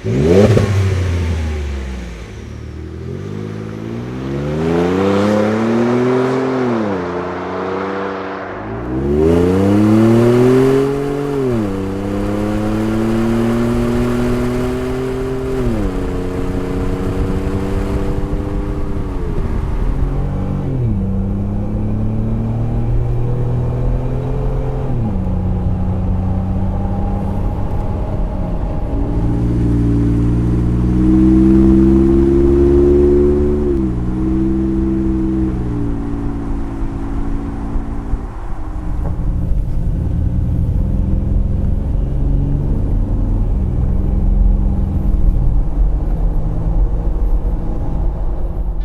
Hey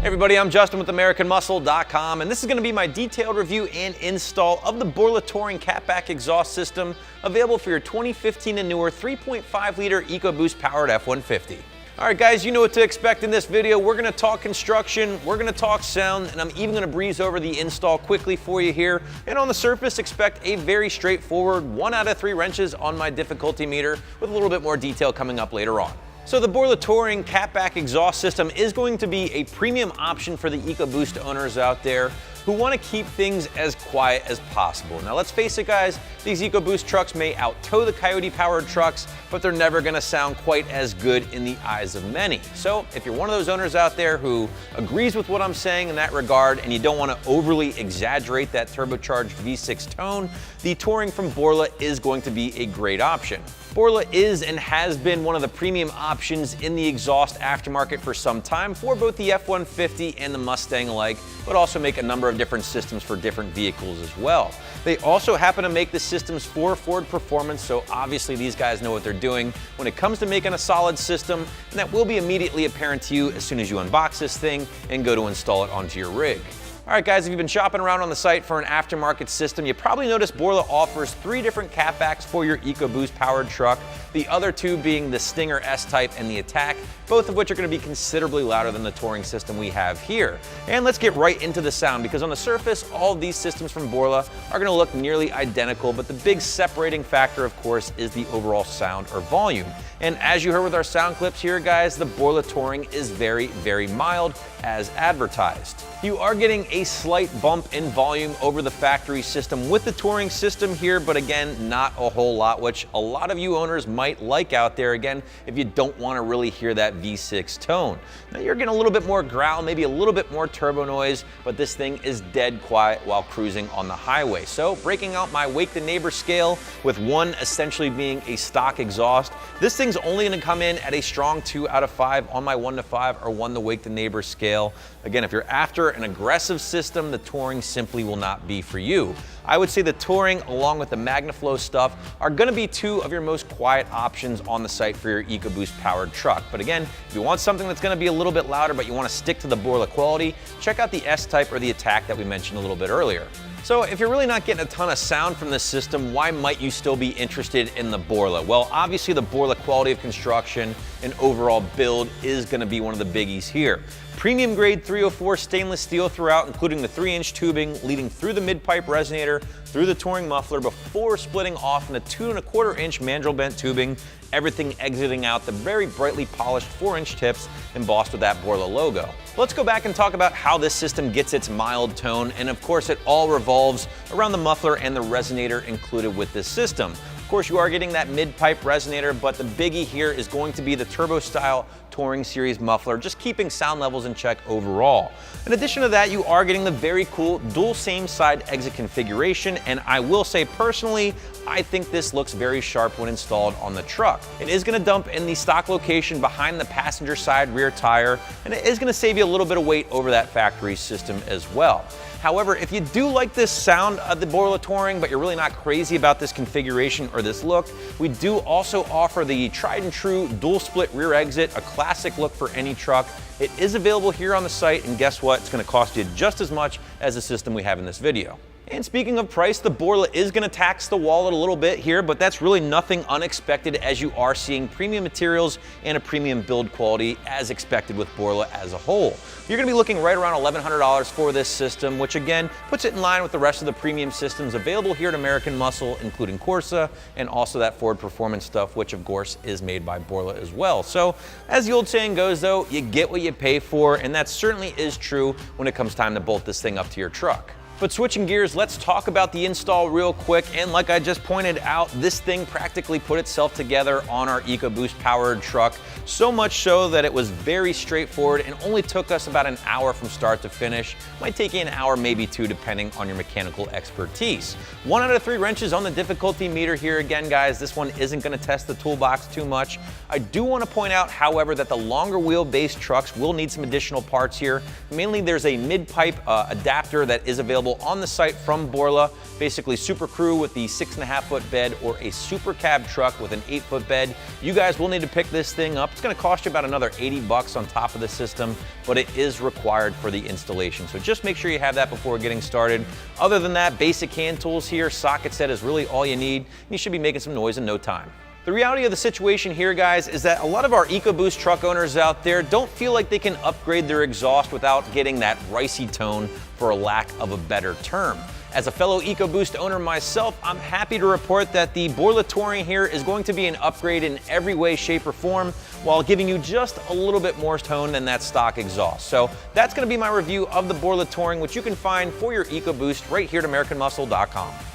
everybody, I'm Justin with AmericanMuscle.com, and this is going to be my detailed review and install of the Borla Touring catback exhaust system available for your 2015 and newer 3.5 liter EcoBoost powered F150. All right guys, you know what to expect in this video. We're going to talk construction, we're going to talk sound, and I'm even going to breeze over the install quickly for you here. And on the surface, expect a very straightforward 1 out of 3 wrenches on my difficulty meter with a little bit more detail coming up later on. So the Borla Touring catback exhaust system is going to be a premium option for the EcoBoost owners out there who want to keep things as quiet as possible. Now let's face it guys, these EcoBoost trucks may out-tow the Coyote powered trucks, but they're never going to sound quite as good in the eyes of many. So if you're one of those owners out there who agrees with what I'm saying in that regard and you don't want to overly exaggerate that turbocharged V6 tone, the Touring from Borla is going to be a great option. Borla is and has been one of the premium options in the exhaust aftermarket for some time for both the F150 and the Mustang alike, but also make a number of different systems for different vehicles as well. They also happen to make the systems for Ford Performance, so obviously these guys know what they're doing when it comes to making a solid system, and that will be immediately apparent to you as soon as you unbox this thing and go to install it onto your rig. All right guys, if you've been shopping around on the site for an aftermarket system, you probably noticed Borla offers 3 different catbacks for your EcoBoost powered truck, the other 2 being the Stinger S-Type and the ATTAK, both of which are going to be considerably louder than the Touring system we have here. And let's get right into the sound, because on the surface, all of these systems from Borla are going to look nearly identical, but the big separating factor, of course, is the overall sound or volume. And as you heard with our sound clips here, guys, the Borla Touring is very, very mild as advertised. You are getting a slight bump in volume over the factory system with the Touring system here, but again, not a whole lot, which a lot of you owners might like out there, again, if you don't want to really hear that V6 tone. Now you're getting a little bit more growl, maybe a little bit more turbo noise, but this thing is dead quiet while cruising on the highway. So breaking out my wake the neighbor scale with 1 essentially being a stock exhaust, this thing's only going to come in at a strong 2 out of 5 on my 1 to 5 or 1 to wake the neighbor scale. Again, if you're after an aggressive system, the Touring simply will not be for you. I would say the Touring, along with the MagnaFlow stuff, are going to be 2 of your most quiet options on the site for your EcoBoost powered truck. But again, if you want something that's going to be a little bit louder, but you want to stick to the Borla quality, check out the S-Type or the ATTAK that we mentioned a little bit earlier. So if you're really not getting a ton of sound from this system, why might you still be interested in the Borla? Well, obviously the Borla quality of construction and overall build is going to be one of the biggies here. Premium grade 304 stainless steel throughout, including the 3-inch tubing leading through the mid-pipe resonator, through the Touring muffler before splitting off into 2¼ inch mandrel bent tubing, everything exiting out the very brightly polished 4-inch tips embossed with that Borla logo. Let's go back and talk about how this system gets its mild tone, and of course it all revolves around the muffler and the resonator included with this system. Of course, you are getting that mid-pipe resonator, but the biggie here is going to be the turbo-style Touring Series muffler, just keeping sound levels in check overall. In addition to that, you are getting the very cool dual same-side exit configuration, and I will say personally, I think this looks very sharp when installed on the truck. It is going to dump in the stock location behind the passenger side rear tire, and it is going to save you a little bit of weight over that factory system as well. However, if you do like this sound of the Borla Touring, but you're really not crazy about this configuration or this look, we do also offer the tried and true dual split rear exit, a classic look for any truck. It is available here on the site, and guess what? It's going to cost you just as much as the system we have in this video. And speaking of price, the Borla is going to tax the wallet a little bit here, but that's really nothing unexpected as you are seeing premium materials and a premium build quality as expected with Borla as a whole. You're going to be looking right around $1,100 for this system, which again puts it in line with the rest of the premium systems available here at American Muscle, including Corsa and also that Ford Performance stuff, which of course is made by Borla as well. So as the old saying goes though, you get what you pay for, and that certainly is true when it comes time to bolt this thing up to your truck. But switching gears, let's talk about the install real quick. And like I just pointed out, this thing practically put itself together on our EcoBoost powered truck. So much so that it was very straightforward and only took us about an hour from start to finish. Might take you an hour, maybe two, depending on your mechanical expertise. 1 out of 3 wrenches on the difficulty meter here. Again, guys, this one isn't gonna test the toolbox too much. I do wanna point out, however, that the longer wheelbase trucks will need some additional parts here. Mainly there's a mid-pipe adapter that is available on the site from Borla, basically Super Crew with the 6.5-foot bed or a Super Cab truck with an 8-foot bed. You guys will need to pick this thing up. It's gonna cost you about another 80 bucks on top of the system, but it is required for the installation. So just make sure you have that before getting started. Other than that, basic hand tools here, socket set is really all you need. You should be making some noise in no time. The reality of the situation here, guys, is that a lot of our EcoBoost truck owners out there don't feel like they can upgrade their exhaust without getting that ricey tone, for a lack of a better term. As a fellow EcoBoost owner myself, I'm happy to report that the Borla Touring here is going to be an upgrade in every way, shape, or form, while giving you just a little bit more tone than that stock exhaust. So that's going to be my review of the Borla Touring, which you can find for your EcoBoost right here at AmericanMuscle.com.